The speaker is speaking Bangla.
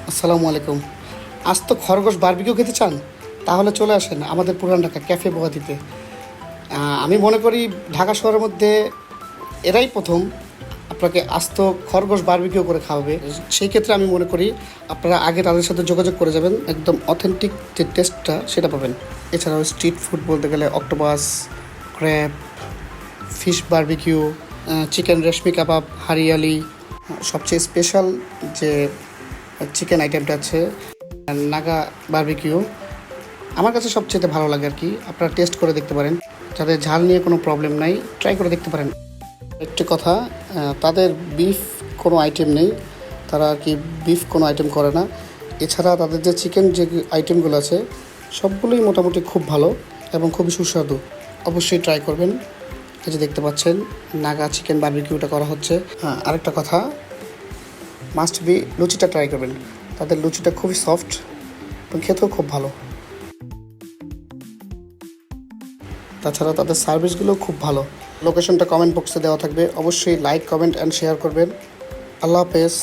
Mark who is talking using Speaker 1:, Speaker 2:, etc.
Speaker 1: আসসালামু আলাইকুম। আজ তো খরগোশ বারবিকিউ খেতে চান? তাহলে চলে আসেন আমাদের পুরান ঢাকা ক্যাফে বোয়াদিতে। আমি মনে করি ঢাকা শহরের মধ্যে এরাই প্রথম আপনাকে আস্ত খরগোশ বারবিকিউ করে খাওয়াবে। সেই ক্ষেত্রে আমি মনে করি আপনারা আগে তাদের সাথে যোগাযোগ করে যাবেন, একদম অথেন্টিক যে টেস্টটা সেটা পাবেন। এছাড়াও স্ট্রিট ফুড বলতে গেলে octopus, crab, fish barbecue, chicken reshmi kabab, hariyali, সবচেয়ে স্পেশাল যে চিকেন আইটেমটা আছে নাগা বারবিকিউ, আমার কাছে সবচেয়ে ভালো লাগে আর কি। আপনারা টেস্ট করে দেখতে পারেন, যাদের ঝাল নিয়ে কোনো প্রবলেম নাই ট্রাই করে দেখতে পারেন। একটি কথা, তাদের বিফ কোনো আইটেম নেই, তারা আর কি বিফ কোনো আইটেম করে না। এছাড়া তাদের যে চিকেন যে আইটেমগুলো আছে সবগুলোই মোটামুটি খুব ভালো এবং খুবই সুস্বাদু। অবশ্যই ট্রাই করবেন। এই যে দেখতে পাচ্ছেন নাগা চিকেন বারবিকিউটা করা হচ্ছে। হ্যাঁ, আরেকটা কথা, মাস্ট বি লুচিটা ট্রাই করবেন। তাদের লুচিটা খুবই সফট এবং খেতেও খুব ভালো। তাছাড়া তাদের সার্ভিসগুলো খুব ভালো। লোকেশনটা কমেন্ট বক্সে দেওয়া থাকবে, অবশ্যই লাইক, কমেন্ট অ্যান্ড শেয়ার করবেন। আল্লাহ হাফেজ।